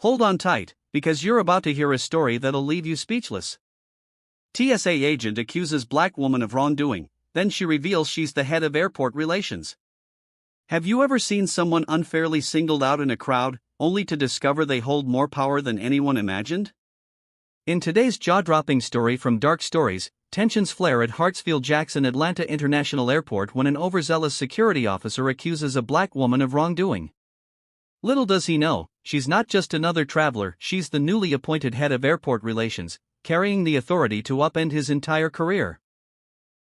Hold on tight, because you're about to hear a story that'll leave you speechless. TSA agent accuses black woman of wrongdoing, then she reveals she's the head of airport relations. Have you ever seen someone unfairly singled out in a crowd, only to discover they hold more power than anyone imagined? In today's jaw-dropping story from Dark Stories, tensions flare at Hartsfield-Jackson Atlanta International Airport when an overzealous security officer accuses a black woman of wrongdoing. Little does he know, she's not just another traveler, she's the newly appointed head of airport relations, carrying the authority to upend his entire career.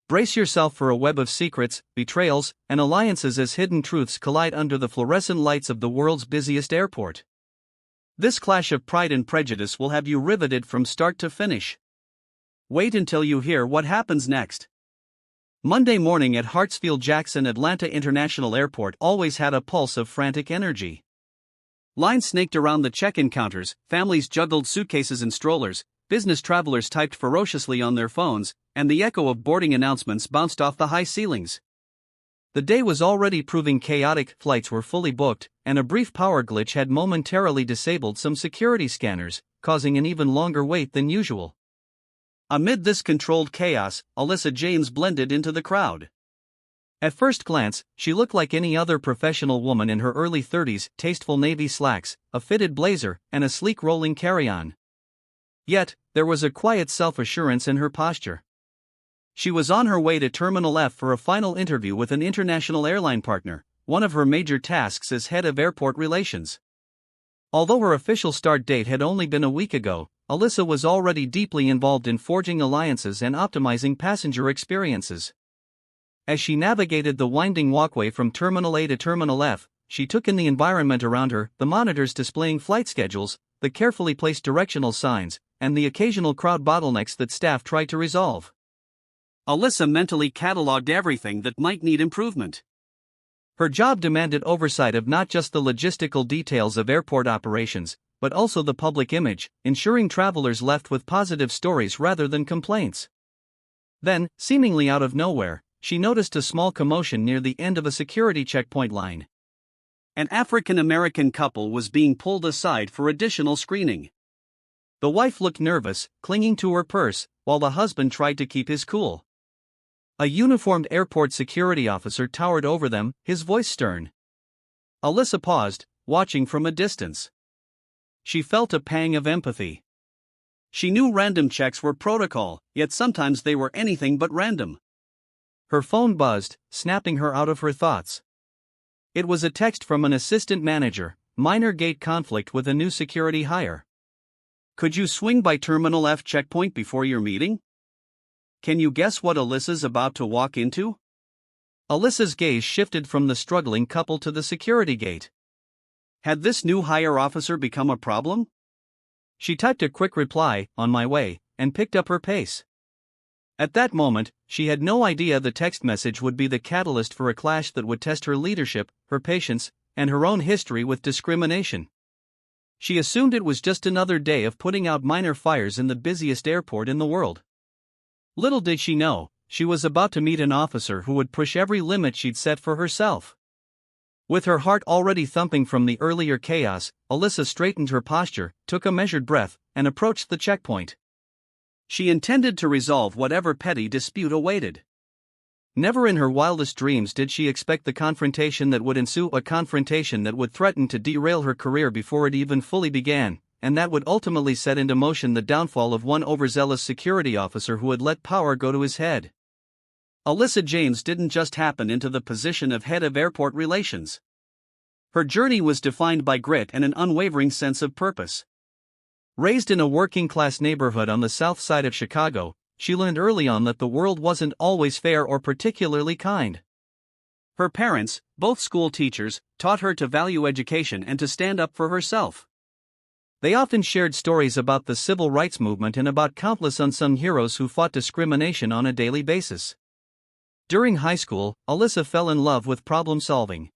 Brace yourself for a web of secrets, betrayals, and alliances as hidden truths collide under the fluorescent lights of the world's busiest airport. This clash of pride and prejudice will have you riveted from start to finish. Wait until you hear what happens next. Monday morning at Hartsfield-Jackson Atlanta International Airport always had a pulse of frantic energy. Lines snaked around the check-in counters, families juggled suitcases and strollers, business travelers typed ferociously on their phones, and the echo of boarding announcements bounced off the high ceilings. The day was already proving chaotic, flights were fully booked, and a brief power glitch had momentarily disabled some security scanners, causing an even longer wait than usual. Amid this controlled chaos, Alyssa James blended into the crowd. At first glance, she looked like any other professional woman in her early 30s, tasteful navy slacks, a fitted blazer, and a sleek rolling carry-on. Yet, there was a quiet self-assurance in her posture. She was on her way to Terminal F for a final interview with an international airline partner, one of her major tasks as head of airport relations. Although her official start date had only been a week ago, Alyssa was already deeply involved in forging alliances and optimizing passenger experiences. As she navigated the winding walkway from Terminal A to Terminal F, she took in the environment around her, the monitors displaying flight schedules, the carefully placed directional signs, and the occasional crowd bottlenecks that staff tried to resolve. Alyssa mentally cataloged everything that might need improvement. Her job demanded oversight of not just the logistical details of airport operations, but also the public image, ensuring travelers left with positive stories rather than complaints. Then, seemingly out of nowhere, she noticed a small commotion near the end of a security checkpoint line. An African-American couple was being pulled aside for additional screening. The wife looked nervous, clinging to her purse, while the husband tried to keep his cool. A uniformed airport security officer towered over them, his voice stern. Alyssa paused, watching from a distance. She felt a pang of empathy. She knew random checks were protocol, yet sometimes they were anything but random. Her phone buzzed, snapping her out of her thoughts. It was a text from an assistant manager, minor gate conflict with a new security hire. Could you swing by Terminal F checkpoint before your meeting? Can you guess what Alyssa's about to walk into? Alyssa's gaze shifted from the struggling couple to the security gate. Had this new hire officer become a problem? She typed a quick reply, "On my way," and picked up her pace. At that moment, she had no idea the text message would be the catalyst for a clash that would test her leadership, her patience, and her own history with discrimination. She assumed it was just another day of putting out minor fires in the busiest airport in the world. Little did she know, she was about to meet an officer who would push every limit she'd set for herself. With her heart already thumping from the earlier chaos, Alyssa straightened her posture, took a measured breath, and approached the checkpoint. She intended to resolve whatever petty dispute awaited. Never in her wildest dreams did she expect the confrontation that would ensue, a confrontation that would threaten to derail her career before it even fully began, and that would ultimately set into motion the downfall of one overzealous security officer who had let power go to his head. Alyssa James didn't just happen into the position of head of airport relations. Her journey was defined by grit and an unwavering sense of purpose. Raised in a working-class neighborhood on the south side of Chicago, she learned early on that the world wasn't always fair or particularly kind. Her parents, both school teachers, taught her to value education and to stand up for herself. They often shared stories about the civil rights movement and about countless unsung heroes who fought discrimination on a daily basis. During high school, Alyssa fell in love with problem-solving.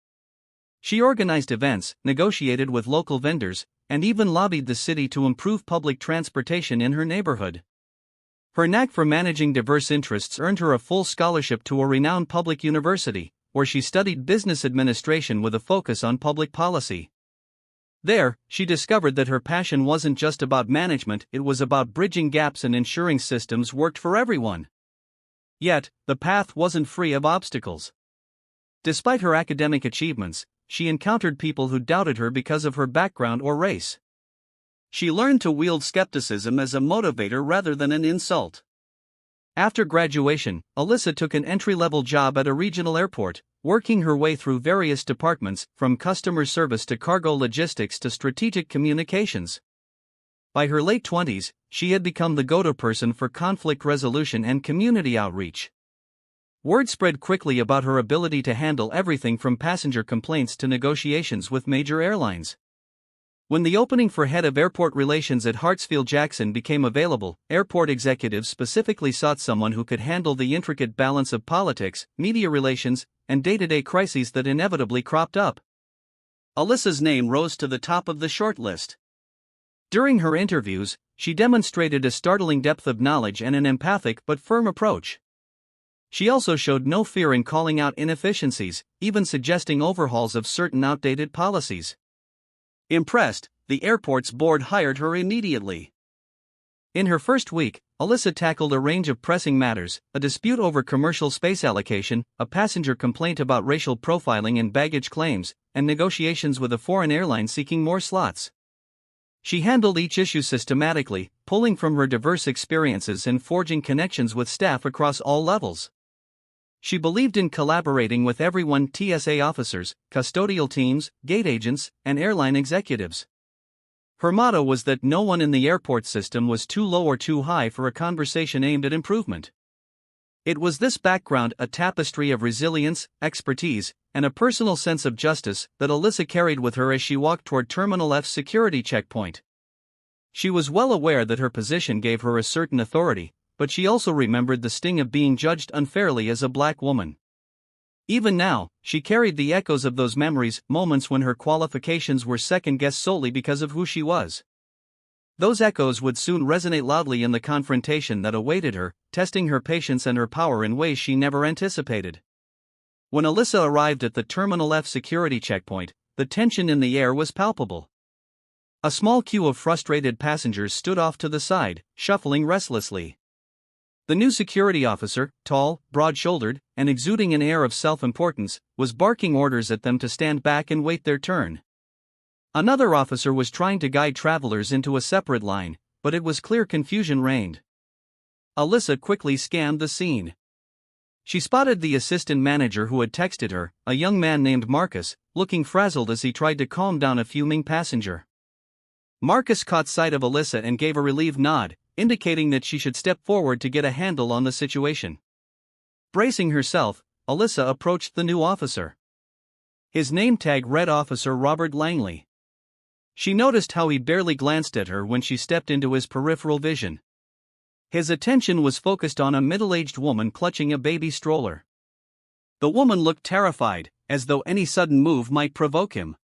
She organized events, negotiated with local vendors, and even lobbied the city to improve public transportation in her neighborhood. Her knack for managing diverse interests earned her a full scholarship to a renowned public university, where she studied business administration with a focus on public policy. There, she discovered that her passion wasn't just about management, it was about bridging gaps and ensuring systems worked for everyone. Yet, the path wasn't free of obstacles. Despite her academic achievements, she encountered people who doubted her because of her background or race. She learned to wield skepticism as a motivator rather than an insult. After graduation, Alyssa took an entry-level job at a regional airport, working her way through various departments, from customer service to cargo logistics to strategic communications. By her late 20s, she had become the go-to person for conflict resolution and community outreach. Word spread quickly about her ability to handle everything from passenger complaints to negotiations with major airlines. When the opening for head of airport relations at Hartsfield-Jackson became available, airport executives specifically sought someone who could handle the intricate balance of politics, media relations, and day-to-day crises that inevitably cropped up. Alyssa's name rose to the top of the short list. During her interviews, she demonstrated a startling depth of knowledge and an empathic but firm approach. She also showed no fear in calling out inefficiencies, even suggesting overhauls of certain outdated policies. Impressed, the airport's board hired her immediately. In her first week, Alyssa tackled a range of pressing matters: a dispute over commercial space allocation, a passenger complaint about racial profiling and baggage claims, and negotiations with a foreign airline seeking more slots. She handled each issue systematically, pulling from her diverse experiences and forging connections with staff across all levels. She believed in collaborating with everyone: TSA officers, custodial teams, gate agents, and airline executives. Her motto was that no one in the airport system was too low or too high for a conversation aimed at improvement. It was this background, a tapestry of resilience, expertise, and a personal sense of justice, that Alyssa carried with her as she walked toward Terminal F's security checkpoint. She was well aware that her position gave her a certain authority, but she also remembered the sting of being judged unfairly as a black woman. Even now, she carried the echoes of those memories, moments when her qualifications were second-guessed solely because of who she was. Those echoes would soon resonate loudly in the confrontation that awaited her, testing her patience and her power in ways she never anticipated. When Alyssa arrived at the Terminal F security checkpoint, the tension in the air was palpable. A small queue of frustrated passengers stood off to the side, shuffling restlessly. The new security officer, tall, broad-shouldered, and exuding an air of self-importance, was barking orders at them to stand back and wait their turn. Another officer was trying to guide travelers into a separate line, but it was clear confusion reigned. Alyssa quickly scanned the scene. She spotted the assistant manager who had texted her, a young man named Marcus, looking frazzled as he tried to calm down a fuming passenger. Marcus caught sight of Alyssa and gave a relieved nod, indicating that she should step forward to get a handle on the situation. Bracing herself, Alyssa approached the new officer. His name tag read Officer Robert Langley. She noticed how he barely glanced at her when she stepped into his peripheral vision. His attention was focused on a middle-aged woman clutching a baby stroller. The woman looked terrified, as though any sudden move might provoke him.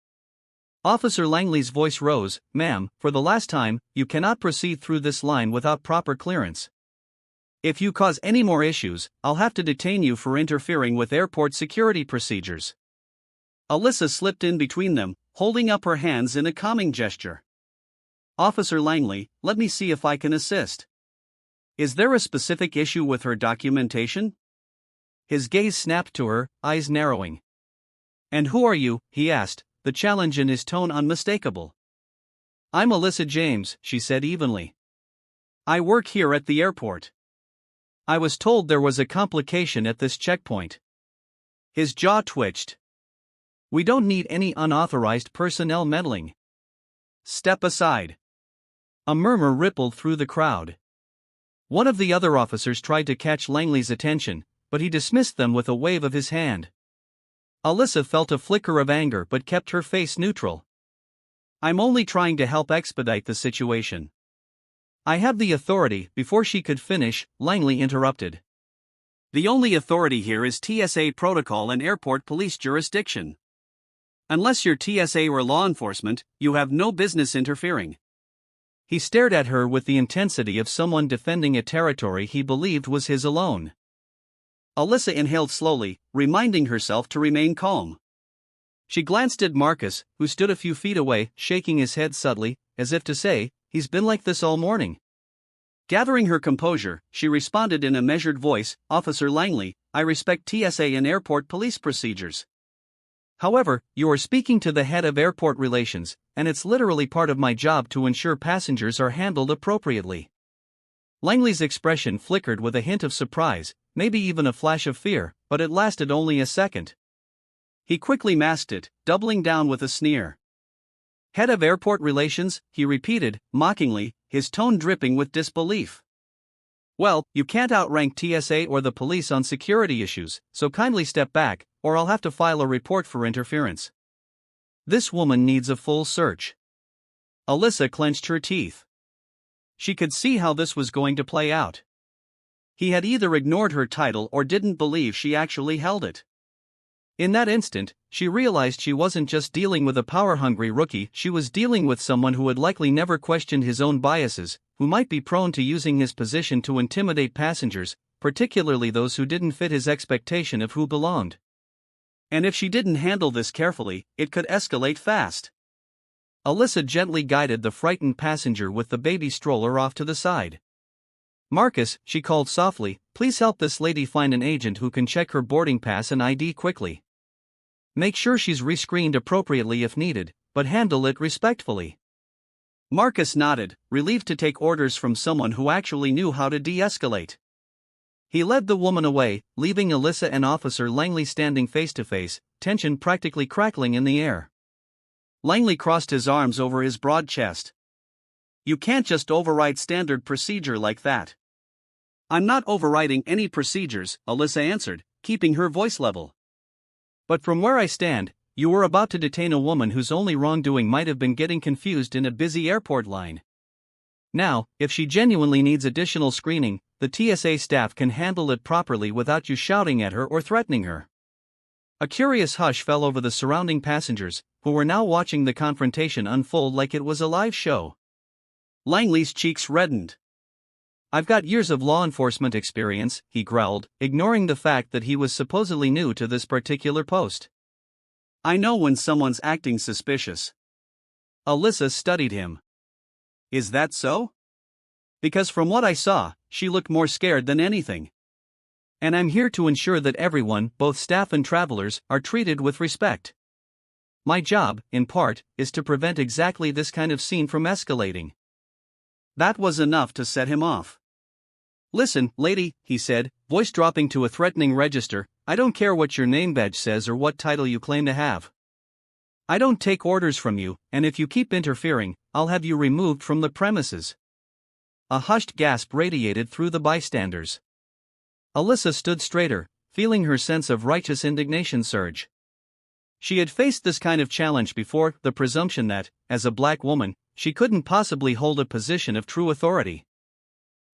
Officer Langley's voice rose, "Ma'am, for the last time, you cannot proceed through this line without proper clearance. If you cause any more issues, I'll have to detain you for interfering with airport security procedures." Alyssa slipped in between them, holding up her hands in a calming gesture. "Officer Langley, let me see if I can assist. Is there a specific issue with her documentation?" His gaze snapped to her, eyes narrowing. "And who are you?" he asked, the challenge in his tone unmistakable. "I'm Alyssa James," she said evenly. "I work here at the airport. I was told there was a complication at this checkpoint." His jaw twitched. "We don't need any unauthorized personnel meddling. Step aside." A murmur rippled through the crowd. One of the other officers tried to catch Langley's attention, but he dismissed them with a wave of his hand. Alyssa felt a flicker of anger but kept her face neutral. "I'm only trying to help expedite the situation." "I have the authority." Before she could finish, Langley interrupted. "The only authority here is TSA protocol and airport police jurisdiction. Unless you're TSA or law enforcement, you have no business interfering." He stared at her with the intensity of someone defending a territory he believed was his alone. Alyssa inhaled slowly, reminding herself to remain calm. She glanced at Marcus, who stood a few feet away, shaking his head subtly, as if to say, "He's been like this all morning." Gathering her composure, she responded in a measured voice, "Officer Langley, I respect TSA and airport police procedures. However, you are speaking to the head of airport relations, and it's literally part of my job to ensure passengers are handled appropriately." Langley's expression flickered with a hint of surprise, maybe even a flash of fear, but it lasted only a second. He quickly masked it, doubling down with a sneer. "Head of airport relations?" he repeated, mockingly, his tone dripping with disbelief. "Well, you can't outrank TSA or the police on security issues, so kindly step back, or I'll have to file a report for interference. This woman needs a full search." Alyssa clenched her teeth. She could see how this was going to play out. He had either ignored her title or didn't believe she actually held it. In that instant, she realized she wasn't just dealing with a power-hungry rookie, she was dealing with someone who had likely never questioned his own biases, who might be prone to using his position to intimidate passengers, particularly those who didn't fit his expectation of who belonged. And if she didn't handle this carefully, it could escalate fast. Alyssa gently guided the frightened passenger with the baby stroller off to the side. "Marcus," she called softly, "please help this lady find an agent who can check her boarding pass and ID quickly. Make sure she's rescreened appropriately if needed, but handle it respectfully." Marcus nodded, relieved to take orders from someone who actually knew how to de-escalate. He led the woman away, leaving Alyssa and Officer Langley standing face to face, tension practically crackling in the air. Langley crossed his arms over his broad chest. "You can't just override standard procedure like that." "I'm not overriding any procedures," Alyssa answered, keeping her voice level. "But from where I stand, you were about to detain a woman whose only wrongdoing might have been getting confused in a busy airport line. Now, if she genuinely needs additional screening, the TSA staff can handle it properly without you shouting at her or threatening her." A curious hush fell over the surrounding passengers, who were now watching the confrontation unfold like it was a live show. Langley's cheeks reddened. "I've got years of law enforcement experience," he growled, ignoring the fact that he was supposedly new to this particular post. "I know when someone's acting suspicious." Alyssa studied him. "Is that so?" "Because from what I saw, she looked more scared than anything. And I'm here to ensure that everyone, both staff and travelers, are treated with respect. My job, in part, is to prevent exactly this kind of scene from escalating." That was enough to set him off. "Listen, lady," he said, voice dropping to a threatening register, "I don't care what your name badge says or what title you claim to have. I don't take orders from you, and if you keep interfering, I'll have you removed from the premises." A hushed gasp radiated through the bystanders. Alyssa stood straighter, feeling her sense of righteous indignation surge. She had faced this kind of challenge before, the presumption that, as a black woman, she couldn't possibly hold a position of true authority.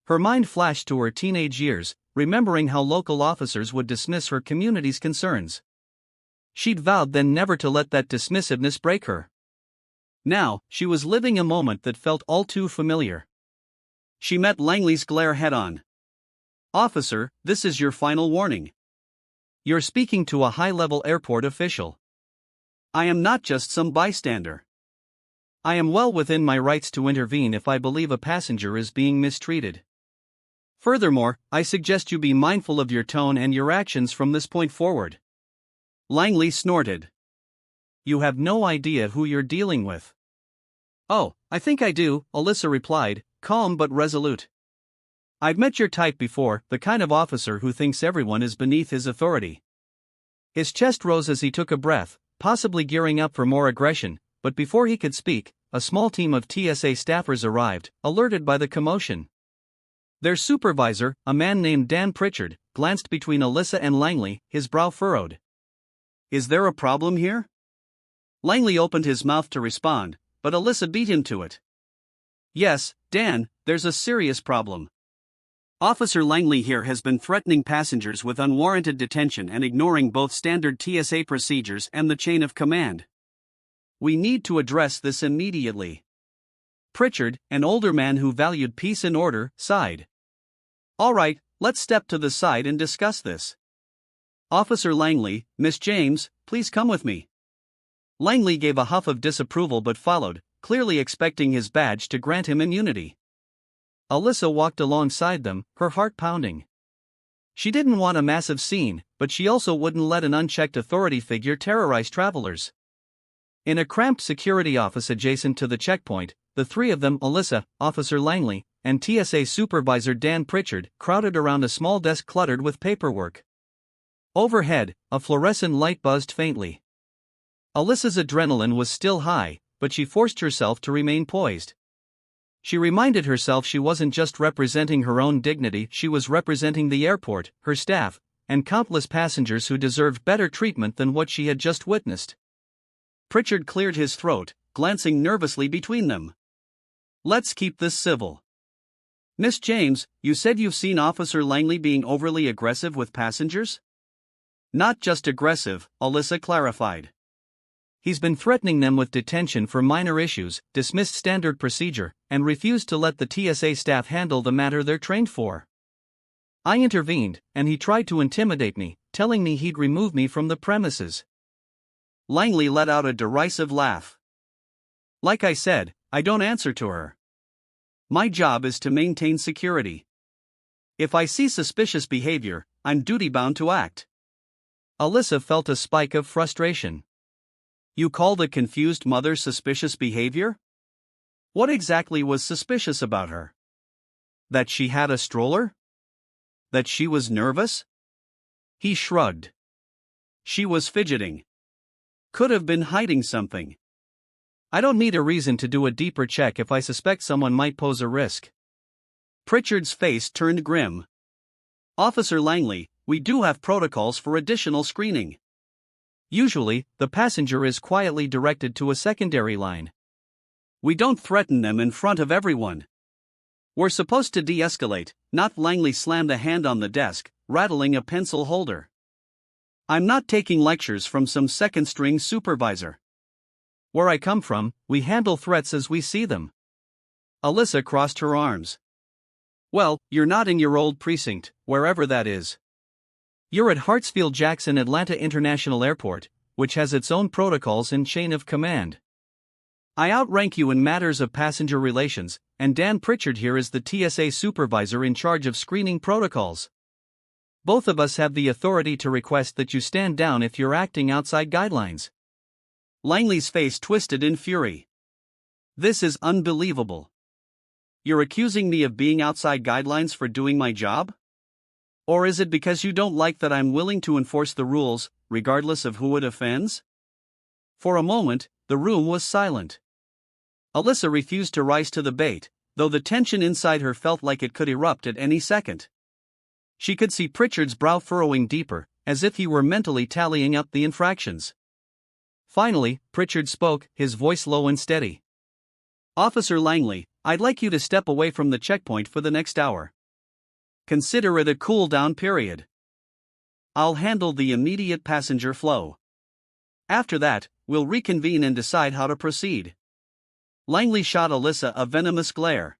Her mind flashed to her teenage years, remembering how local officers would dismiss her community's concerns. She'd vowed then never to let that dismissiveness break her. Now, she was living a moment that felt all too familiar. She met Langley's glare head-on. "Officer, this is your final warning. You're speaking to a high-level airport official. I am not just some bystander. I am well within my rights to intervene if I believe a passenger is being mistreated. Furthermore, I suggest you be mindful of your tone and your actions from this point forward." Langley snorted. "You have no idea who you're dealing with." "Oh, I think I do," Alyssa replied, calm but resolute. "I've met your type before, the kind of officer who thinks everyone is beneath his authority." His chest rose as he took a breath, possibly gearing up for more aggression, but before he could speak, a small team of TSA staffers arrived, alerted by the commotion. Their supervisor, a man named Dan Pritchard, glanced between Alyssa and Langley, his brow furrowed. "Is there a problem here?" Langley opened his mouth to respond, but Alyssa beat him to it. "Yes, Dan, there's a serious problem. Officer Langley here has been threatening passengers with unwarranted detention and ignoring both standard TSA procedures and the chain of command. We need to address this immediately." Pritchard, an older man who valued peace and order, sighed. "All right, let's step to the side and discuss this. Officer Langley, Miss James, please come with me." Langley gave a huff of disapproval but followed, clearly expecting his badge to grant him immunity. Alyssa walked alongside them, her heart pounding. She didn't want a massive scene, but she also wouldn't let an unchecked authority figure terrorize travelers. In a cramped security office adjacent to the checkpoint, the three of them, Alyssa, Officer Langley, and TSA Supervisor Dan Pritchard, crowded around a small desk cluttered with paperwork. Overhead, a fluorescent light buzzed faintly. Alyssa's adrenaline was still high, but she forced herself to remain poised. She reminded herself she wasn't just representing her own dignity, she was representing the airport, her staff, and countless passengers who deserved better treatment than what she had just witnessed. Pritchard cleared his throat, glancing nervously between them. "Let's keep this civil. Miss James, you said you've seen Officer Langley being overly aggressive with passengers?" "Not just aggressive," Alyssa clarified. "He's been threatening them with detention for minor issues, dismissed standard procedure, and refused to let the TSA staff handle the matter they're trained for. I intervened, and he tried to intimidate me, telling me he'd remove me from the premises." Langley let out a derisive laugh. "Like I said, I don't answer to her. My job is to maintain security. If I see suspicious behavior, I'm duty-bound to act." Alyssa felt a spike of frustration. "You called a confused mother suspicious behavior? What exactly was suspicious about her? That she had a stroller? That she was nervous?" He shrugged. "She was fidgeting. Could have been hiding something. I don't need a reason to do a deeper check if I suspect someone might pose a risk." Pritchard's face turned grim. "Officer Langley, we do have protocols for additional screening. Usually, the passenger is quietly directed to a secondary line. We don't threaten them in front of everyone. We're supposed to de-escalate," not. Langley slammed a hand on the desk, rattling a pencil holder. "I'm not taking lectures from some second-string supervisor. Where I come from, we handle threats as we see them." Alyssa crossed her arms. "Well, you're not in your old precinct, wherever that is. You're at Hartsfield-Jackson Atlanta International Airport, which has its own protocols and chain of command. I outrank you in matters of passenger relations, and Dan Pritchard here is the TSA supervisor in charge of screening protocols. Both of us have the authority to request that you stand down if you're acting outside guidelines." Langley's face twisted in fury. "This is unbelievable. You're accusing me of being outside guidelines for doing my job? Or is it because you don't like that I'm willing to enforce the rules, regardless of who it offends?" For a moment, the room was silent. Alyssa refused to rise to the bait, though the tension inside her felt like it could erupt at any second. She could see Pritchard's brow furrowing deeper, as if he were mentally tallying up the infractions. Finally, Pritchard spoke, his voice low and steady. "Officer Langley, I'd like you to step away from the checkpoint for the next hour. Consider it a cool-down period. I'll handle the immediate passenger flow. After that, we'll reconvene and decide how to proceed." Langley shot Alyssa a venomous glare.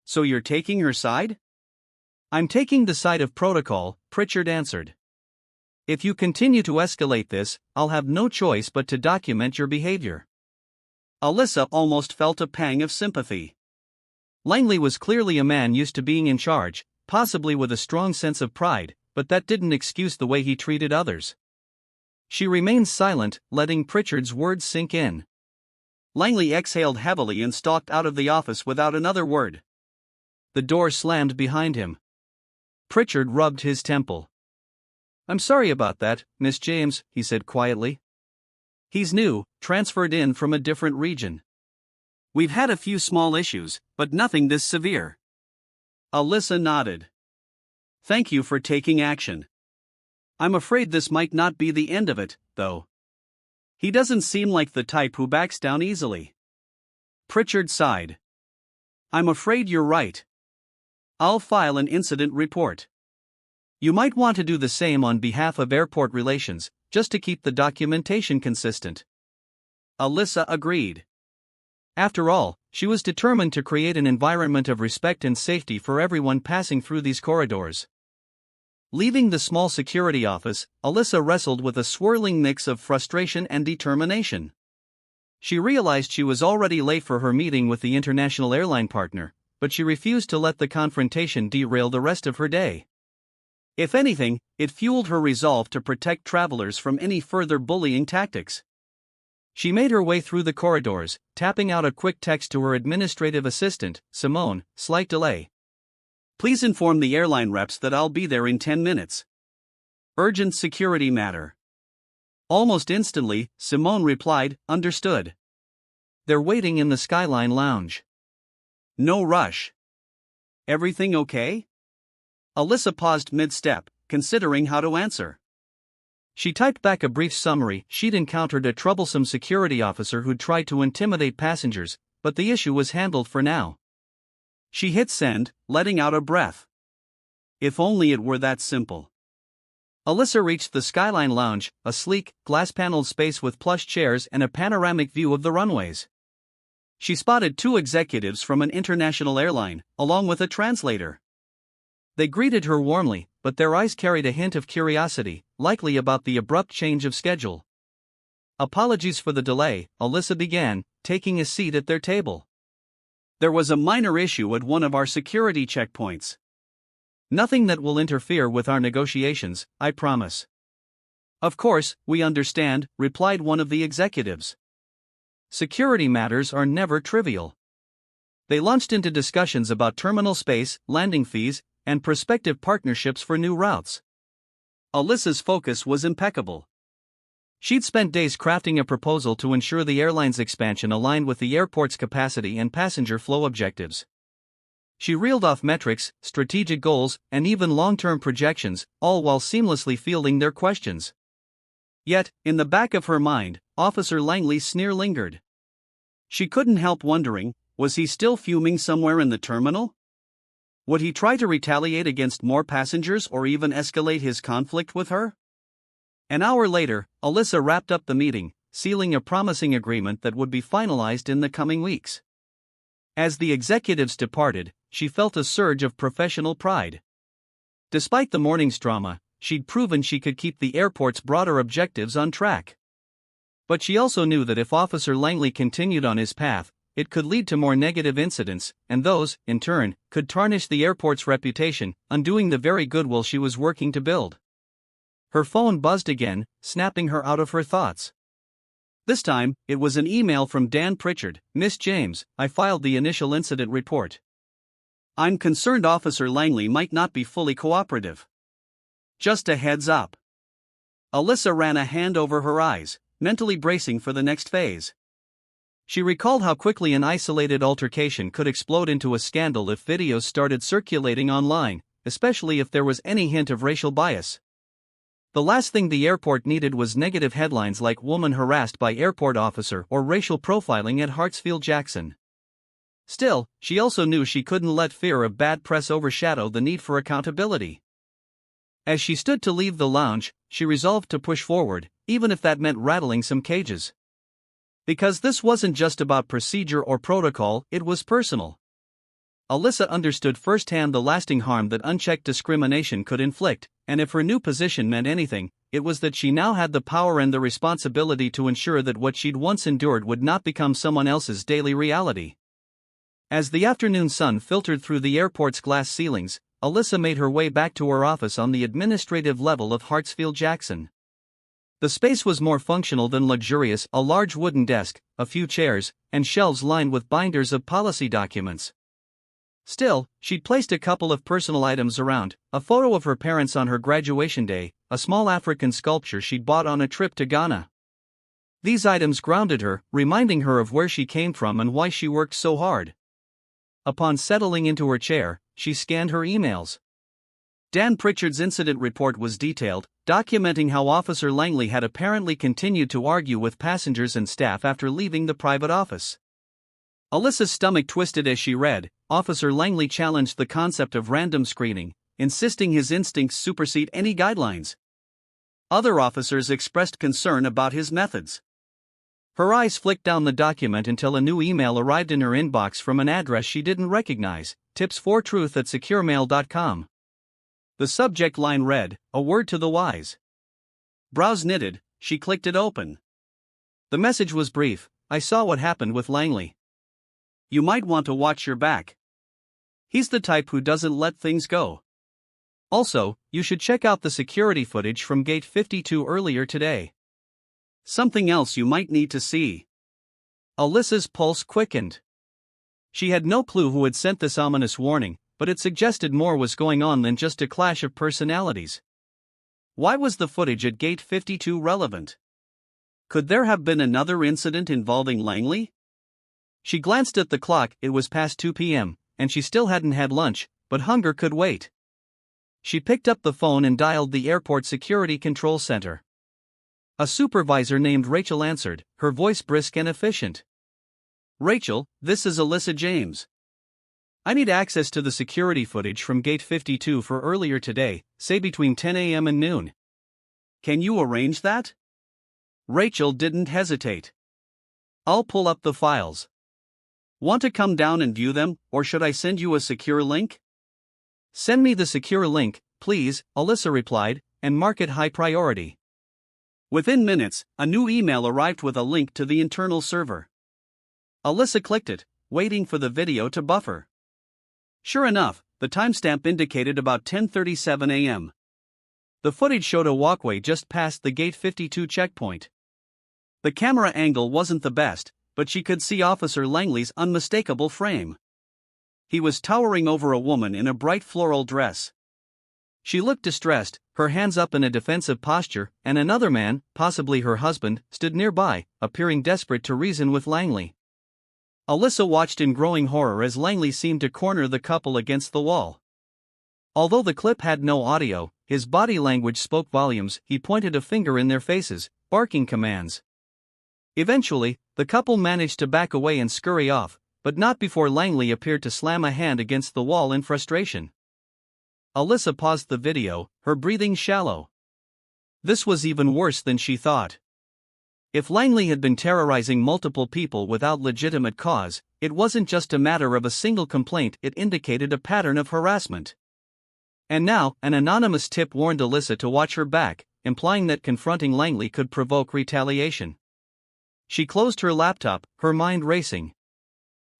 "So you're taking her side?" "I'm taking the side of protocol," Pritchard answered. "If you continue to escalate this, I'll have no choice but to document your behavior." Alyssa almost felt a pang of sympathy. Langley was clearly a man used to being in charge, possibly with a strong sense of pride, but that didn't excuse the way he treated others. She remained silent, letting Pritchard's words sink in. Langley exhaled heavily and stalked out of the office without another word. The door slammed behind him. Pritchard rubbed his temple. "I'm sorry about that, Miss James," he said quietly. He's new, transferred in from a different region. "We've had a few small issues, but nothing this severe." Alyssa nodded. "Thank you for taking action. I'm afraid this might not be the end of it, though. He doesn't seem like the type who backs down easily." Pritchard sighed. "I'm afraid you're right. I'll file an incident report. You might want to do the same on behalf of airport relations, just to keep the documentation consistent." Alyssa agreed. After all, she was determined to create an environment of respect and safety for everyone passing through these corridors. Leaving the small security office, Alyssa wrestled with a swirling mix of frustration and determination. She realized she was already late for her meeting with the international airline partner, but she refused to let the confrontation derail the rest of her day. If anything, it fueled her resolve to protect travelers from any further bullying tactics. She made her way through the corridors, tapping out a quick text to her administrative assistant, Simone. Slight delay. Please inform the airline reps that I'll be there in 10 minutes. Urgent security matter. Almost instantly, Simone replied, understood. They're waiting in the Skyline Lounge. No rush. Everything okay? Alyssa paused mid-step, considering how to answer. She typed back a brief summary. She'd encountered a troublesome security officer who'd tried to intimidate passengers, but the issue was handled for now. She hit send, letting out a breath. If only it were that simple. Alyssa reached the Skyline Lounge, a sleek, glass-paneled space with plush chairs and a panoramic view of the runways. She spotted two executives from an international airline, along with a translator. They greeted her warmly, but their eyes carried a hint of curiosity, likely about the abrupt change of schedule. Apologies for the delay, Alyssa began, taking a seat at their table. There was a minor issue at one of our security checkpoints. Nothing that will interfere with our negotiations, I promise. Of course, we understand, replied one of the executives. Security matters are never trivial. They launched into discussions about terminal space, landing fees, and prospective partnerships for new routes. Alyssa's focus was impeccable. She'd spent days crafting a proposal to ensure the airline's expansion aligned with the airport's capacity and passenger flow objectives. She reeled off metrics, strategic goals, and even long-term projections, all while seamlessly fielding their questions. Yet, in the back of her mind, Officer Langley's sneer lingered. She couldn't help wondering, was he still fuming somewhere in the terminal? Would he try to retaliate against more passengers or even escalate his conflict with her? An hour later, Alyssa wrapped up the meeting, sealing a promising agreement that would be finalized in the coming weeks. As the executives departed, she felt a surge of professional pride. Despite the morning's drama, she'd proven she could keep the airport's broader objectives on track. But she also knew that if Officer Langley continued on his path, it could lead to more negative incidents, and those, in turn, could tarnish the airport's reputation, undoing the very goodwill she was working to build. Her phone buzzed again, snapping her out of her thoughts. This time, it was an email from Dan Pritchard. Miss James, I filed the initial incident report. I'm concerned Officer Langley might not be fully cooperative. Just a heads up. Alyssa ran a hand over her eyes, mentally bracing for the next phase. She recalled how quickly an isolated altercation could explode into a scandal if videos started circulating online, especially if there was any hint of racial bias. The last thing the airport needed was negative headlines like "Woman harassed by airport officer" or "Racial profiling at Hartsfield-Jackson." Still, she also knew she couldn't let fear of bad press overshadow the need for accountability. As she stood to leave the lounge, she resolved to push forward, even if that meant rattling some cages. Because this wasn't just about procedure or protocol, it was personal. Alyssa understood firsthand the lasting harm that unchecked discrimination could inflict, and if her new position meant anything, it was that she now had the power and the responsibility to ensure that what she'd once endured would not become someone else's daily reality. As the afternoon sun filtered through the airport's glass ceilings, Alyssa made her way back to her office on the administrative level of Hartsfield-Jackson. The space was more functional than luxurious: a large wooden desk, a few chairs, and shelves lined with binders of policy documents. Still, she'd placed a couple of personal items around: a photo of her parents on her graduation day, a small African sculpture she'd bought on a trip to Ghana. These items grounded her, reminding her of where she came from and why she worked so hard. Upon settling into her chair, she scanned her emails. Dan Pritchard's incident report was detailed, documenting how Officer Langley had apparently continued to argue with passengers and staff after leaving the private office. Alyssa's stomach twisted as she read. Officer Langley challenged the concept of random screening, insisting his instincts supersede any guidelines. Other officers expressed concern about his methods. Her eyes flicked down the document until a new email arrived in her inbox from an address she didn't recognize: tips4truth@securemail.com. The subject line read, "A word to the wise." Brows knitted, she clicked it open. The message was brief: "I saw what happened with Langley. You might want to watch your back. He's the type who doesn't let things go. Also, you should check out the security footage from Gate 52 earlier today. Something else you might need to see." Alyssa's pulse quickened. She had no clue who had sent this ominous warning, but it suggested more was going on than just a clash of personalities. Why was the footage at Gate 52 relevant? Could there have been another incident involving Langley? She glanced at the clock. It was past 2 p.m., and she still hadn't had lunch, but hunger could wait. She picked up the phone and dialed the airport security control center. A supervisor named Rachel answered, her voice brisk and efficient. "Rachel, this is Alyssa James. I need access to the security footage from Gate 52 for earlier today, say between 10 a.m. and noon. Can you arrange that?" Rachel didn't hesitate. "I'll pull up the files. Want to come down and view them, or should I send you a secure link?" "Send me the secure link, please," Alyssa replied, "and mark it high priority." Within minutes, a new email arrived with a link to the internal server. Alyssa clicked it, waiting for the video to buffer. Sure enough, the timestamp indicated about 10:37 a.m. The footage showed a walkway just past the Gate 52 checkpoint. The camera angle wasn't the best, but she could see Officer Langley's unmistakable frame. He was towering over a woman in a bright floral dress. She looked distressed, her hands up in a defensive posture, and another man, possibly her husband, stood nearby, appearing desperate to reason with Langley. Alyssa watched in growing horror as Langley seemed to corner the couple against the wall. Although the clip had no audio, his body language spoke volumes. He pointed a finger in their faces, barking commands. Eventually, the couple managed to back away and scurry off, but not before Langley appeared to slam a hand against the wall in frustration. Alyssa paused the video, her breathing shallow. This was even worse than she thought. If Langley had been terrorizing multiple people without legitimate cause, it wasn't just a matter of a single complaint, it indicated a pattern of harassment. And now, an anonymous tip warned Alyssa to watch her back, implying that confronting Langley could provoke retaliation. She closed her laptop, her mind racing.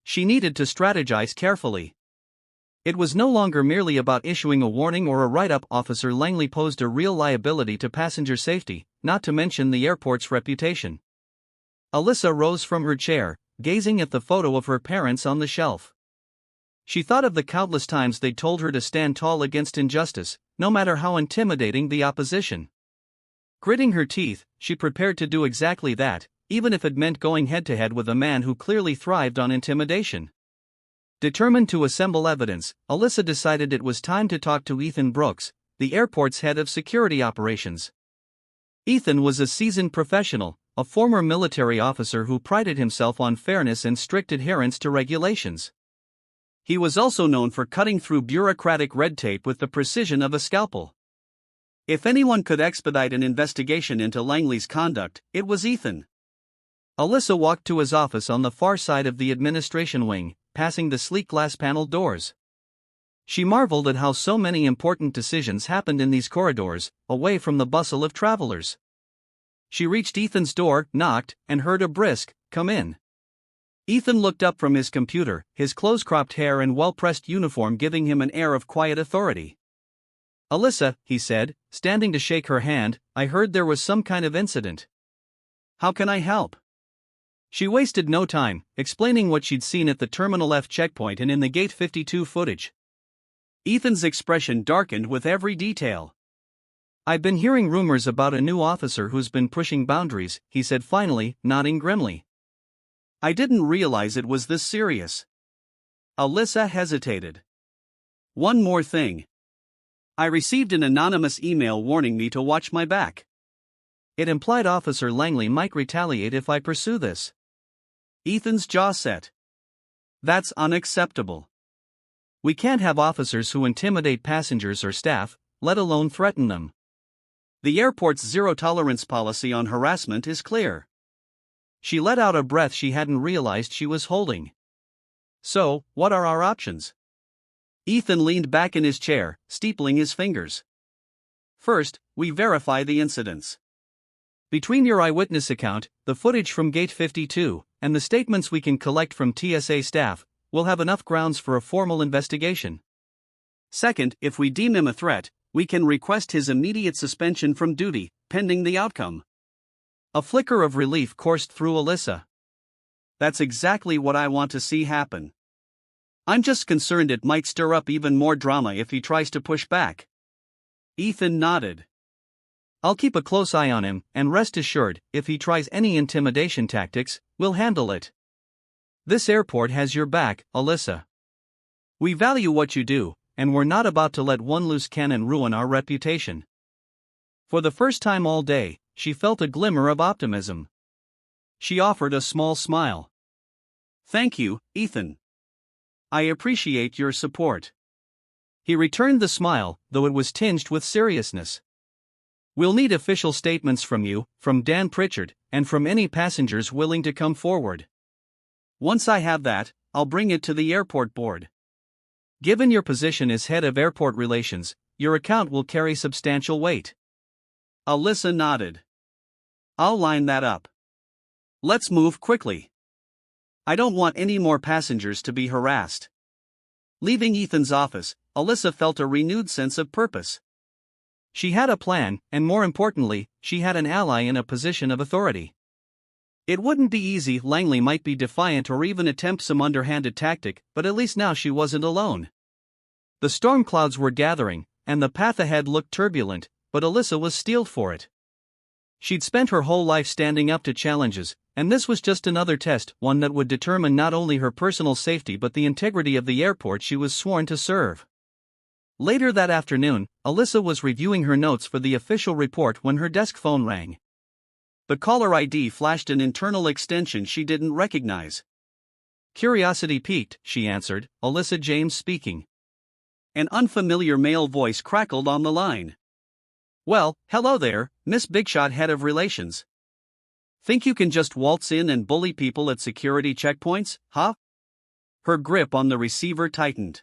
She needed to strategize carefully. It was no longer merely about issuing a warning or a write-up. Officer Langley posed a real liability to passenger safety, not to mention the airport's reputation. Alyssa rose from her chair, gazing at the photo of her parents on the shelf. She thought of the countless times they'd told her to stand tall against injustice, no matter how intimidating the opposition. Gritting her teeth, she prepared to do exactly that, even if it meant going head-to-head with a man who clearly thrived on intimidation. Determined to assemble evidence, Alyssa decided it was time to talk to Ethan Brooks, the airport's head of security operations. Ethan was a seasoned professional, a former military officer who prided himself on fairness and strict adherence to regulations. He was also known for cutting through bureaucratic red tape with the precision of a scalpel. If anyone could expedite an investigation into Langley's conduct, it was Ethan. Alyssa walked to his office on the far side of the administration wing, passing the sleek glass-paneled doors. She marveled at how so many important decisions happened in these corridors, away from the bustle of travelers. She reached Ethan's door, knocked, and heard a brisk, "Come in." Ethan looked up from his computer, his close-cropped hair and well-pressed uniform giving him an air of quiet authority. "Alyssa," he said, standing to shake her hand, "I heard there was some kind of incident. How can I help?" She wasted no time, explaining what she'd seen at the Terminal F checkpoint and in the Gate 52 footage. Ethan's expression darkened with every detail. "I've been hearing rumors about a new officer who's been pushing boundaries," he said finally, nodding grimly. "I didn't realize it was this serious." Alyssa hesitated. "One more thing. I received an anonymous email warning me to watch my back. It implied Officer Langley might retaliate if I pursue this." Ethan's jaw set. "That's unacceptable. We can't have officers who intimidate passengers or staff, let alone threaten them. The airport's zero-tolerance policy on harassment is clear." She let out a breath she hadn't realized she was holding. "So, what are our options?" Ethan leaned back in his chair, steepling his fingers. First, we verify the incidents. Between your eyewitness account, the footage from Gate 52, and the statements we can collect from TSA staff, we'll have enough grounds for a formal investigation. Second, if we deem him a threat, we can request his immediate suspension from duty, pending the outcome. A flicker of relief coursed through Alyssa. That's exactly what I want to see happen. I'm just concerned it might stir up even more drama if he tries to push back. Ethan nodded. I'll keep a close eye on him, and rest assured, if he tries any intimidation tactics, we'll handle it. This airport has your back, Alyssa. We value what you do, and we're not about to let one loose cannon ruin our reputation. For the first time all day, she felt a glimmer of optimism. She offered a small smile. Thank you, Ethan. I appreciate your support. He returned the smile, though it was tinged with seriousness. We'll need official statements from you, from Dan Pritchard, and from any passengers willing to come forward. Once I have that, I'll bring it to the airport board. Given your position as head of airport relations, your account will carry substantial weight. Alyssa nodded. I'll line that up. Let's move quickly. I don't want any more passengers to be harassed. Leaving Ethan's office, Alyssa felt a renewed sense of purpose. She had a plan, and more importantly, she had an ally in a position of authority. It wouldn't be easy. Langley might be defiant or even attempt some underhanded tactic, but at least now she wasn't alone. The storm clouds were gathering, and the path ahead looked turbulent, but Alyssa was steeled for it. She'd spent her whole life standing up to challenges, and this was just another test, one that would determine not only her personal safety but the integrity of the airport she was sworn to serve. Later that afternoon, Alyssa was reviewing her notes for the official report when her desk phone rang. The caller ID flashed an internal extension she didn't recognize. Curiosity piqued, she answered. Alyssa James speaking. An unfamiliar male voice crackled on the line. Well, hello there, Miss Bigshot, head of relations. Think you can just waltz in and bully people at security checkpoints, huh? Her grip on the receiver tightened.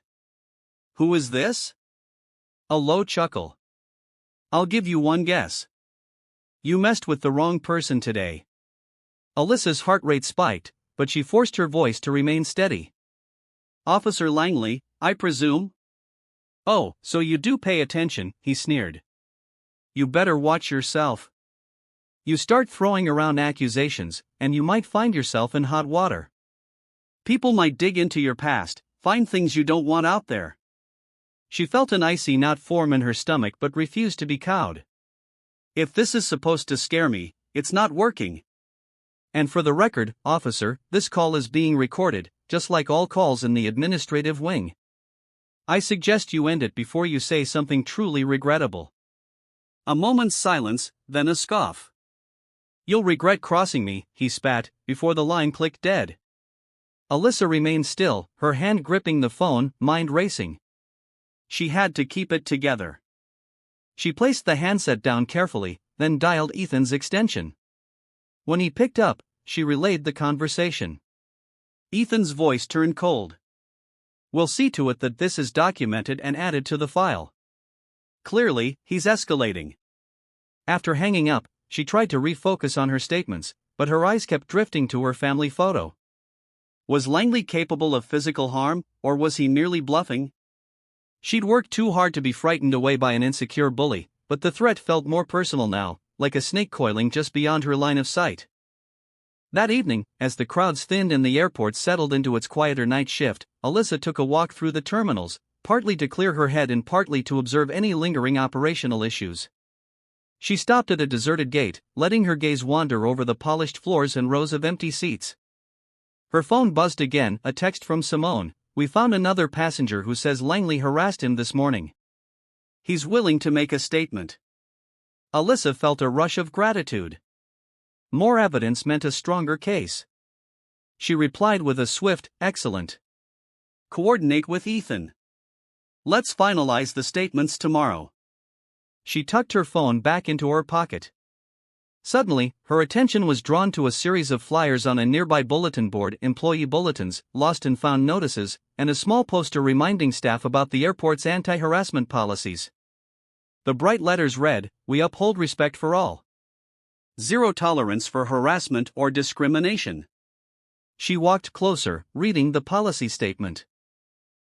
Who is this? A low chuckle. I'll give you one guess. You messed with the wrong person today. Alyssa's heart rate spiked, but she forced her voice to remain steady. Officer Langley, I presume? Oh, so you do pay attention, he sneered. You better watch yourself. You start throwing around accusations, and you might find yourself in hot water. People might dig into your past, find things you don't want out there. She felt an icy knot form in her stomach but refused to be cowed. If this is supposed to scare me, it's not working. And for the record, officer, this call is being recorded, just like all calls in the administrative wing. I suggest you end it before you say something truly regrettable. A moment's silence, then a scoff. You'll regret crossing me, he spat, before the line clicked dead. Alyssa remained still, her hand gripping the phone, mind racing. She had to keep it together. She placed the handset down carefully, then dialed Ethan's extension. When he picked up, she relayed the conversation. Ethan's voice turned cold. We'll see to it that this is documented and added to the file. Clearly, he's escalating. After hanging up, she tried to refocus on her statements, but her eyes kept drifting to her family photo. Was Langley capable of physical harm, or was he merely bluffing? She'd worked too hard to be frightened away by an insecure bully, but the threat felt more personal now, like a snake coiling just beyond her line of sight. That evening, as the crowds thinned and the airport settled into its quieter night shift, Alyssa took a walk through the terminals, partly to clear her head and partly to observe any lingering operational issues. She stopped at a deserted gate, letting her gaze wander over the polished floors and rows of empty seats. Her phone buzzed again, a text from Simone. We found another passenger who says Langley harassed him this morning. He's willing to make a statement. Alyssa felt a rush of gratitude. More evidence meant a stronger case. She replied with a swift, excellent. Coordinate with Ethan. Let's finalize the statements tomorrow. She tucked her phone back into her pocket. Suddenly, her attention was drawn to a series of flyers on a nearby bulletin board, employee bulletins, lost and found notices, and a small poster reminding staff about the airport's anti-harassment policies. The bright letters read, "We uphold respect for all. Zero tolerance for harassment or discrimination." She walked closer, reading the policy statement.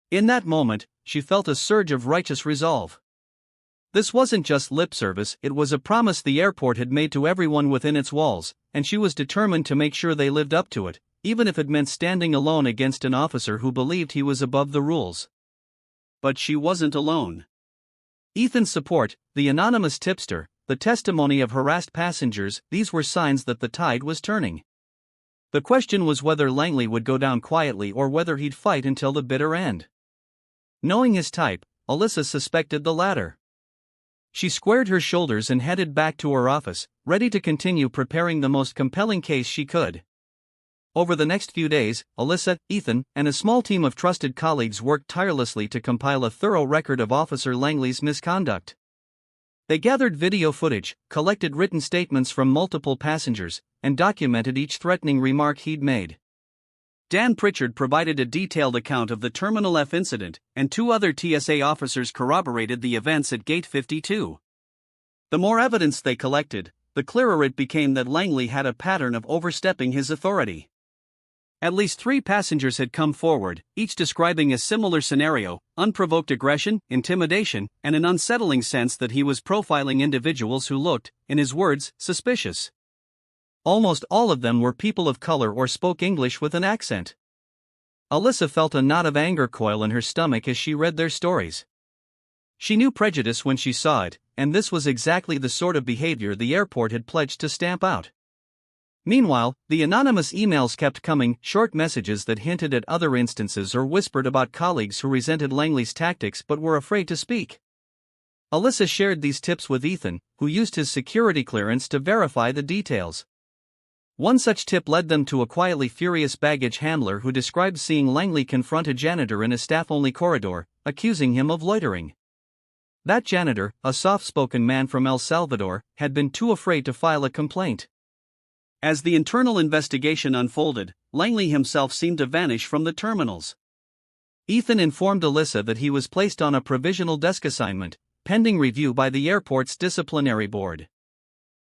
In that moment, she felt a surge of righteous resolve. This wasn't just lip service, it was a promise the airport had made to everyone within its walls, and she was determined to make sure they lived up to it, even if it meant standing alone against an officer who believed he was above the rules. But she wasn't alone. Ethan's support, the anonymous tipster, the testimony of harassed passengers, these were signs that the tide was turning. The question was whether Langley would go down quietly or whether he'd fight until the bitter end. Knowing his type, Alyssa suspected the latter. She squared her shoulders and headed back to her office, ready to continue preparing the most compelling case she could. Over the next few days, Alyssa, Ethan, and a small team of trusted colleagues worked tirelessly to compile a thorough record of Officer Langley's misconduct. They gathered video footage, collected written statements from multiple passengers, and documented each threatening remark he'd made. Dan Pritchard provided a detailed account of the Terminal F incident, and 2 other TSA officers corroborated the events at Gate 52. The more evidence they collected, the clearer it became that Langley had a pattern of overstepping his authority. At least 3 passengers had come forward, each describing a similar scenario: unprovoked aggression, intimidation, and an unsettling sense that he was profiling individuals who looked, in his words, suspicious. Almost all of them were people of color or spoke English with an accent. Alyssa felt a knot of anger coil in her stomach as she read their stories. She knew prejudice when she saw it, and this was exactly the sort of behavior the airport had pledged to stamp out. Meanwhile, the anonymous emails kept coming, short messages that hinted at other instances or whispered about colleagues who resented Langley's tactics but were afraid to speak. Alyssa shared these tips with Ethan, who used his security clearance to verify the details. One such tip led them to a quietly furious baggage handler who described seeing Langley confront a janitor in a staff-only corridor, accusing him of loitering. That janitor, a soft-spoken man from El Salvador, had been too afraid to file a complaint. As the internal investigation unfolded, Langley himself seemed to vanish from the terminals. Ethan informed Alyssa that he was placed on a provisional desk assignment, pending review by the airport's disciplinary board.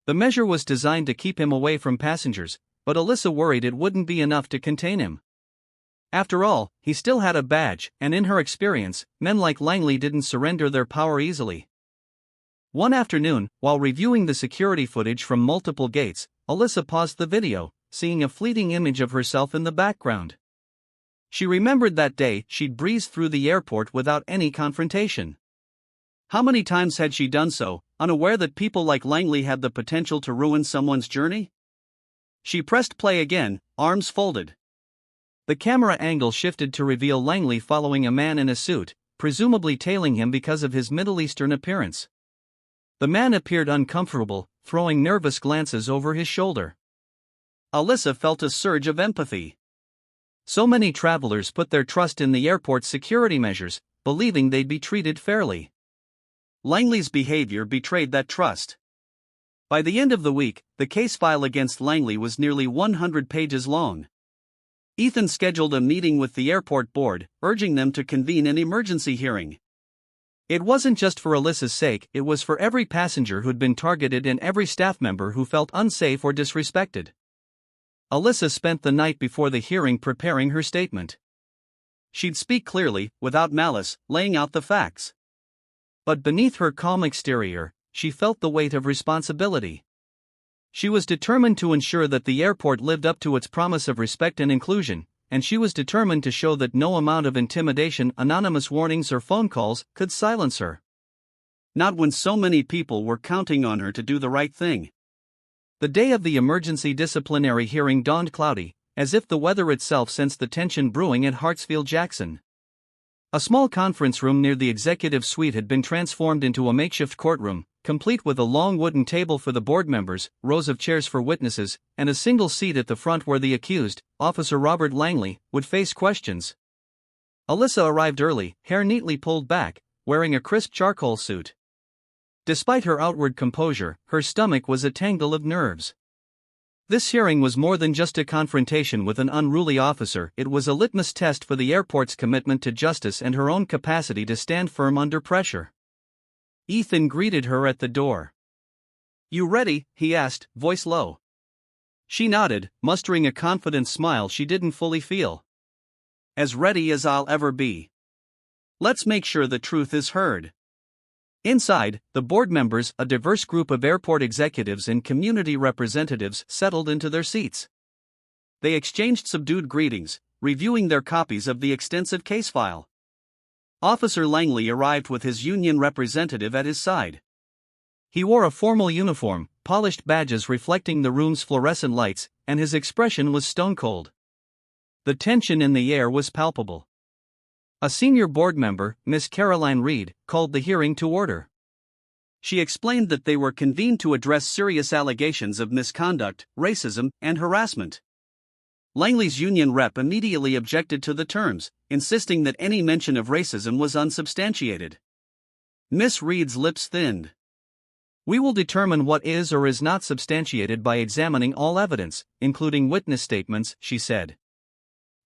The measure was designed to keep him away from passengers, but Alyssa worried it wouldn't be enough to contain him. After all, he still had a badge, and in her experience, men like Langley didn't surrender their power easily. One afternoon, while reviewing the security footage from multiple gates, Alyssa paused the video, seeing a fleeting image of herself in the background. She remembered that day she'd breezed through the airport without any confrontation. How many times had she done so, unaware that people like Langley had the potential to ruin someone's journey? She pressed play again, arms folded. The camera angle shifted to reveal Langley following a man in a suit, presumably tailing him because of his Middle Eastern appearance. The man appeared uncomfortable, throwing nervous glances over his shoulder. Alyssa felt a surge of empathy. So many travelers put their trust in the airport's security measures, believing they'd be treated fairly. Langley's behavior betrayed that trust. By the end of the week, the case file against Langley was nearly 100 pages long. Ethan scheduled a meeting with the airport board, urging them to convene an emergency hearing. It wasn't just for Alyssa's sake, it was for every passenger who'd been targeted and every staff member who felt unsafe or disrespected. Alyssa spent the night before the hearing preparing her statement. She'd speak clearly, without malice, laying out the facts. But beneath her calm exterior, she felt the weight of responsibility. She was determined to ensure that the airport lived up to its promise of respect and inclusion, and she was determined to show that no amount of intimidation, anonymous warnings or phone calls could silence her. Not when so many people were counting on her to do the right thing. The day of the emergency disciplinary hearing dawned cloudy, as if the weather itself sensed the tension brewing at Hartsfield-Jackson. A small conference room near the executive suite had been transformed into a makeshift courtroom, complete with a long wooden table for the board members, rows of chairs for witnesses, and a single seat at the front where the accused, Officer Robert Langley, would face questions. Alyssa arrived early, hair neatly pulled back, wearing a crisp charcoal suit. Despite her outward composure, her stomach was a tangle of nerves. This hearing was more than just a confrontation with an unruly officer, it was a litmus test for the airport's commitment to justice and her own capacity to stand firm under pressure. Ethan greeted her at the door. "You ready?" he asked, voice low. She nodded, mustering a confident smile she didn't fully feel. "As ready as I'll ever be. Let's make sure the truth is heard." Inside, the board members, a diverse group of airport executives and community representatives, settled into their seats. They exchanged subdued greetings, reviewing their copies of the extensive case file. Officer Langley arrived with his union representative at his side. He wore a formal uniform, polished badges reflecting the room's fluorescent lights, and his expression was stone-cold. The tension in the air was palpable. A senior board member, Miss Caroline Reed, called the hearing to order. She explained that they were convened to address serious allegations of misconduct, racism, and harassment. Langley's union rep immediately objected to the terms, insisting that any mention of racism was unsubstantiated. Miss Reed's lips thinned. "We will determine what is or is not substantiated by examining all evidence, including witness statements," she said.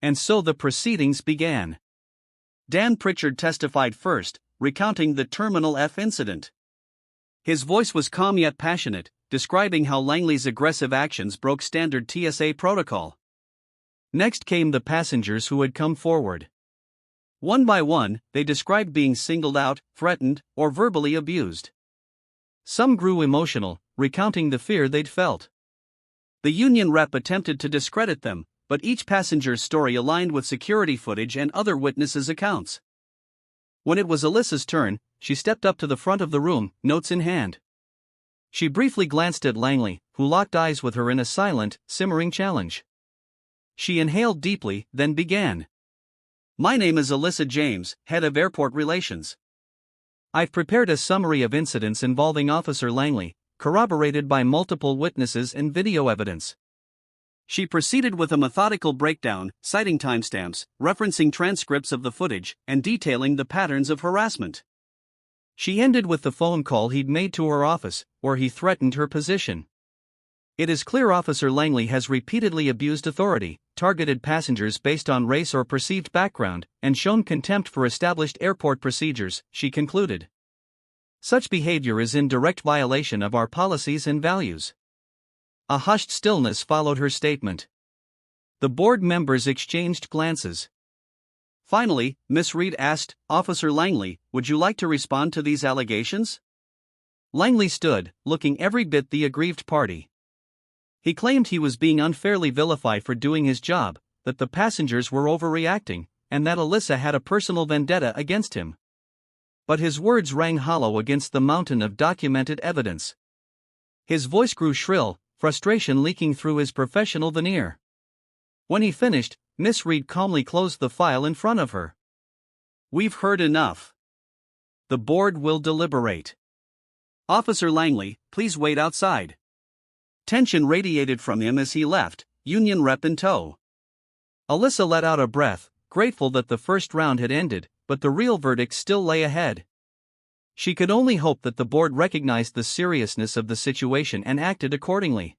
And so the proceedings began. Dan Pritchard testified first, recounting the Terminal F incident. His voice was calm yet passionate, describing how Langley's aggressive actions broke standard TSA protocol. Next came the passengers who had come forward. One by one, they described being singled out, threatened, or verbally abused. Some grew emotional, recounting the fear they'd felt. The union rep attempted to discredit them, but each passenger's story aligned with security footage and other witnesses' accounts. When it was Alyssa's turn, she stepped up to the front of the room, notes in hand. She briefly glanced at Langley, who locked eyes with her in a silent, simmering challenge. She inhaled deeply, then began. "My name is Alyssa James, head of airport relations. I've prepared a summary of incidents involving Officer Langley, corroborated by multiple witnesses and video evidence." She proceeded with a methodical breakdown, citing timestamps, referencing transcripts of the footage, and detailing the patterns of harassment. She ended with the phone call he'd made to her office, where he threatened her position. "It is clear Officer Langley has repeatedly abused authority, targeted passengers based on race or perceived background, and shown contempt for established airport procedures," she concluded. "Such behavior is in direct violation of our policies and values." A hushed stillness followed her statement. The board members exchanged glances. Finally, Miss Reed asked, "Officer Langley, would you like to respond to these allegations?" Langley stood, looking every bit the aggrieved party. He claimed he was being unfairly vilified for doing his job, that the passengers were overreacting, and that Alyssa had a personal vendetta against him. But his words rang hollow against the mountain of documented evidence. His voice grew shrill, frustration leaking through his professional veneer. When he finished, Miss Reed calmly closed the file in front of her. "We've heard enough. The board will deliberate. Officer Langley, please wait outside." Tension radiated from him as he left, union rep in tow. Alyssa let out a breath, grateful that the first round had ended, but the real verdict still lay ahead. She could only hope that the board recognized the seriousness of the situation and acted accordingly.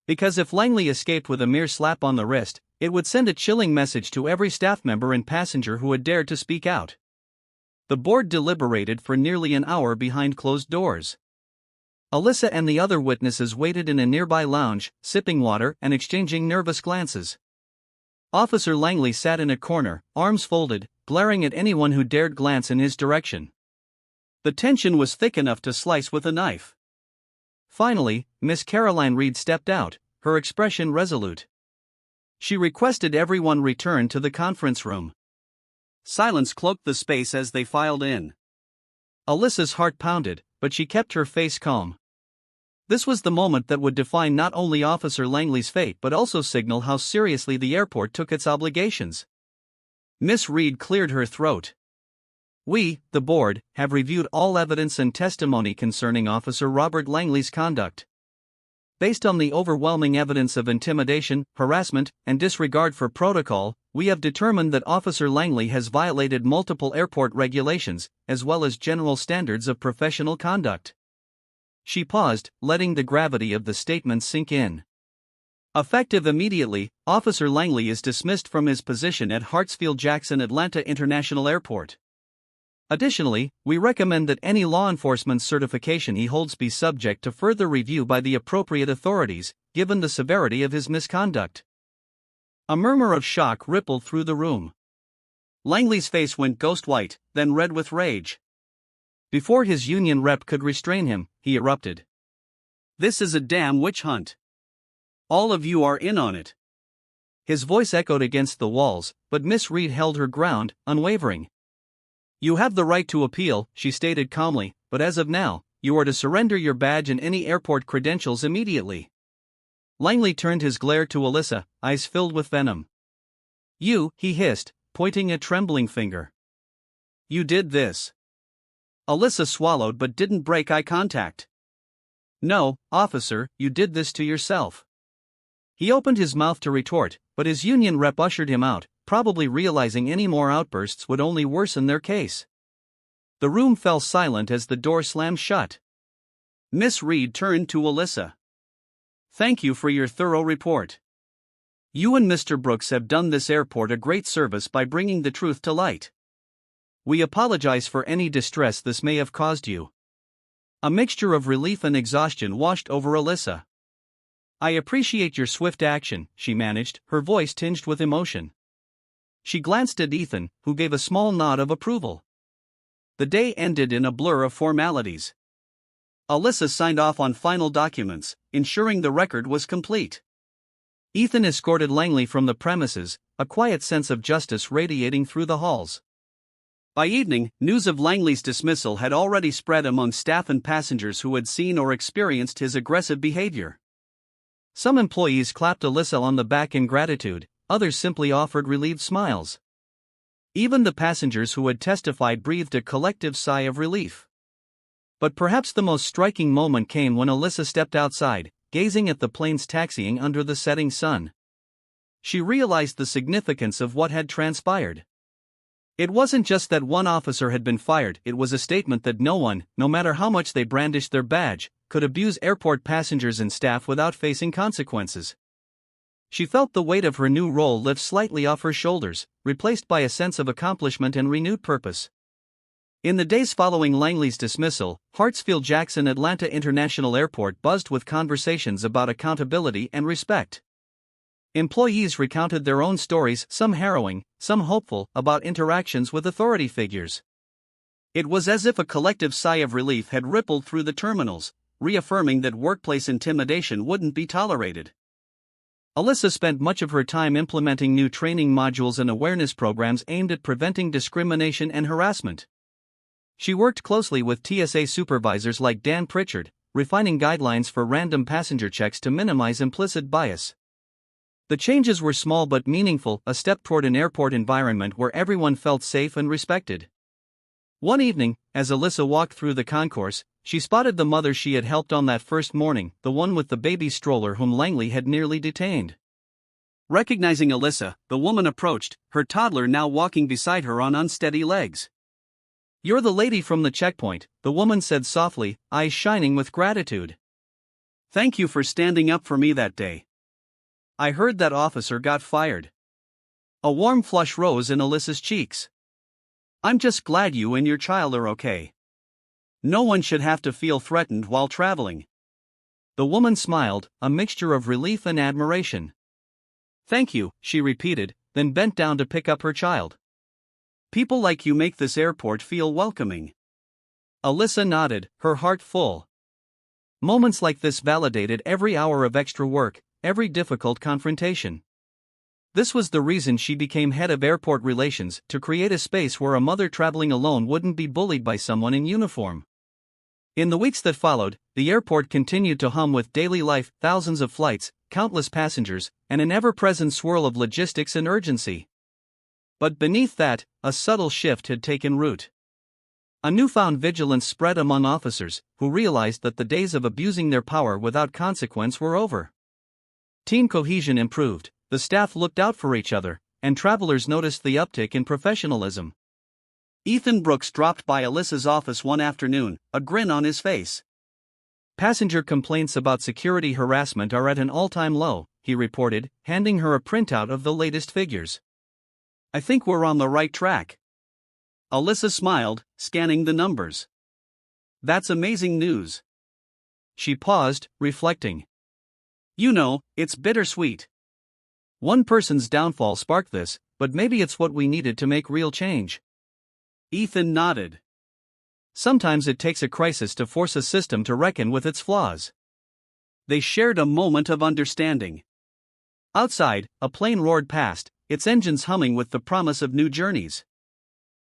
Because if Langley escaped with a mere slap on the wrist, it would send a chilling message to every staff member and passenger who had dared to speak out. The board deliberated for nearly an hour behind closed doors. Alyssa and the other witnesses waited in a nearby lounge, sipping water and exchanging nervous glances. Officer Langley sat in a corner, arms folded, glaring at anyone who dared glance in his direction. The tension was thick enough to slice with a knife. Finally, Miss Caroline Reed stepped out, her expression resolute. She requested everyone return to the conference room. Silence cloaked the space as they filed in. Alyssa's heart pounded, but she kept her face calm. This was the moment that would define not only Officer Langley's fate but also signal how seriously the airport took its obligations. Miss Reed cleared her throat. "We, the board, have reviewed all evidence and testimony concerning Officer Robert Langley's conduct. Based on the overwhelming evidence of intimidation, harassment, and disregard for protocol, we have determined that Officer Langley has violated multiple airport regulations, as well as general standards of professional conduct." She paused, letting the gravity of the statement sink in. Effective immediately, Officer Langley is dismissed from his position at Hartsfield-Jackson Atlanta International Airport. Additionally, we recommend that any law enforcement certification he holds be subject to further review by the appropriate authorities, given the severity of his misconduct. A murmur of shock rippled through the room. Langley's face went ghost white, then red with rage. Before his union rep could restrain him, he erupted. "This is a damn witch hunt. All of you are in on it." His voice echoed against the walls, but Miss Reed held her ground, unwavering. "You have the right to appeal," she stated calmly, "but as of now, you are to surrender your badge and any airport credentials immediately." Langley turned his glare to Alyssa, eyes filled with venom. "You," he hissed, pointing a trembling finger. "You did this." Alyssa swallowed but didn't break eye contact. "No, officer, you did this to yourself." He opened his mouth to retort, but his union rep ushered him out, probably realizing any more outbursts would only worsen their case. The room fell silent as the door slammed shut. Miss Reed turned to Alyssa. "Thank you for your thorough report. You and Mr. Brooks have done this airport a great service by bringing the truth to light. We apologize for any distress this may have caused you." A mixture of relief and exhaustion washed over Alyssa. "I appreciate your swift action," she managed, her voice tinged with emotion. She glanced at Ethan, who gave a small nod of approval. The day ended in a blur of formalities. Alyssa signed off on final documents, ensuring the record was complete. Ethan escorted Langley from the premises, a quiet sense of justice radiating through the halls. By evening, news of Langley's dismissal had already spread among staff and passengers who had seen or experienced his aggressive behavior. Some employees clapped Alyssa on the back in gratitude, others simply offered relieved smiles. Even the passengers who had testified breathed a collective sigh of relief. But perhaps the most striking moment came when Alyssa stepped outside, gazing at the planes taxiing under the setting sun. She realized the significance of what had transpired. It wasn't just that one officer had been fired, it was a statement that no one, no matter how much they brandished their badge, could abuse airport passengers and staff without facing consequences. She felt the weight of her new role lift slightly off her shoulders, replaced by a sense of accomplishment and renewed purpose. In the days following Langley's dismissal, Hartsfield-Jackson Atlanta International Airport buzzed with conversations about accountability and respect. Employees recounted their own stories, some harrowing, some hopeful, about interactions with authority figures. It was as if a collective sigh of relief had rippled through the terminals, reaffirming that workplace intimidation wouldn't be tolerated. Alyssa spent much of her time implementing new training modules and awareness programs aimed at preventing discrimination and harassment. She worked closely with TSA supervisors like Dan Pritchard, refining guidelines for random passenger checks to minimize implicit bias. The changes were small but meaningful, a step toward an airport environment where everyone felt safe and respected. One evening, as Alyssa walked through the concourse, she spotted the mother she had helped on that first morning, the one with the baby stroller whom Langley had nearly detained. Recognizing Alyssa, the woman approached, her toddler now walking beside her on unsteady legs. "You're the lady from the checkpoint," the woman said softly, eyes shining with gratitude. "Thank you for standing up for me that day. I heard that officer got fired." A warm flush rose in Alyssa's cheeks. "I'm just glad you and your child are okay. No one should have to feel threatened while traveling." The woman smiled, a mixture of relief and admiration. "Thank you," she repeated, then bent down to pick up her child. "People like you make this airport feel welcoming." Alyssa nodded, her heart full. Moments like this validated every hour of extra work, every difficult confrontation. This was the reason she became head of airport relations, to create a space where a mother traveling alone wouldn't be bullied by someone in uniform. In the weeks that followed, the airport continued to hum with daily life, thousands of flights, countless passengers, and an ever-present swirl of logistics and urgency. But beneath that, a subtle shift had taken root. A newfound vigilance spread among officers, who realized that the days of abusing their power without consequence were over. Team cohesion improved, the staff looked out for each other, and travelers noticed the uptick in professionalism. Ethan Brooks dropped by Alyssa's office one afternoon, a grin on his face. Passenger complaints about security harassment are at an all-time low, he reported, handing her a printout of the latest figures. I think we're on the right track. Alyssa smiled, scanning the numbers. That's amazing news. She paused, reflecting. You know, it's bittersweet. One person's downfall sparked this, but maybe it's what we needed to make real change. Ethan nodded. Sometimes it takes a crisis to force a system to reckon with its flaws. They shared a moment of understanding. Outside, a plane roared past, its engines humming with the promise of new journeys.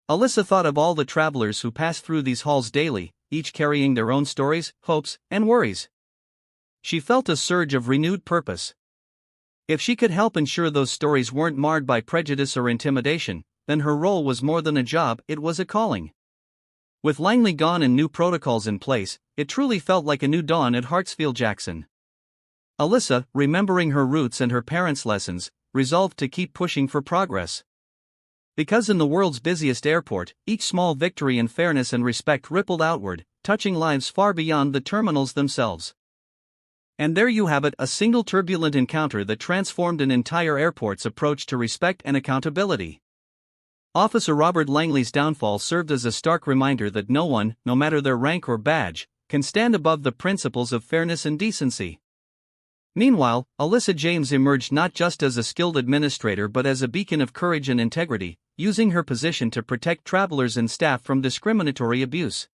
Alyssa thought of all the travelers who pass through these halls daily, each carrying their own stories, hopes, and worries. She felt a surge of renewed purpose. If she could help ensure those stories weren't marred by prejudice or intimidation, then her role was more than a job, it was a calling. With Langley gone and new protocols in place, it truly felt like a new dawn at Hartsfield-Jackson. Alyssa, remembering her roots and her parents' lessons, resolved to keep pushing for progress. Because in the world's busiest airport, each small victory in fairness and respect rippled outward, touching lives far beyond the terminals themselves. And there you have it, a single turbulent encounter that transformed an entire airport's approach to respect and accountability. Officer Robert Langley's downfall served as a stark reminder that no one, no matter their rank or badge, can stand above the principles of fairness and decency. Meanwhile, Alyssa James emerged not just as a skilled administrator but as a beacon of courage and integrity, using her position to protect travelers and staff from discriminatory abuse.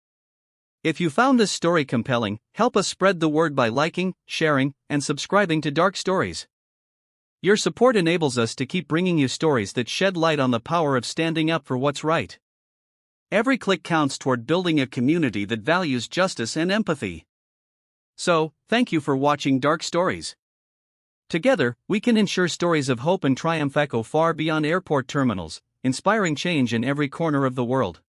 If you found this story compelling, help us spread the word by liking, sharing, and subscribing to Dark Stories. Your support enables us to keep bringing you stories that shed light on the power of standing up for what's right. Every click counts toward building a community that values justice and empathy. So, thank you for watching Dark Stories. Together, we can ensure stories of hope and triumph echo far beyond airport terminals, inspiring change in every corner of the world.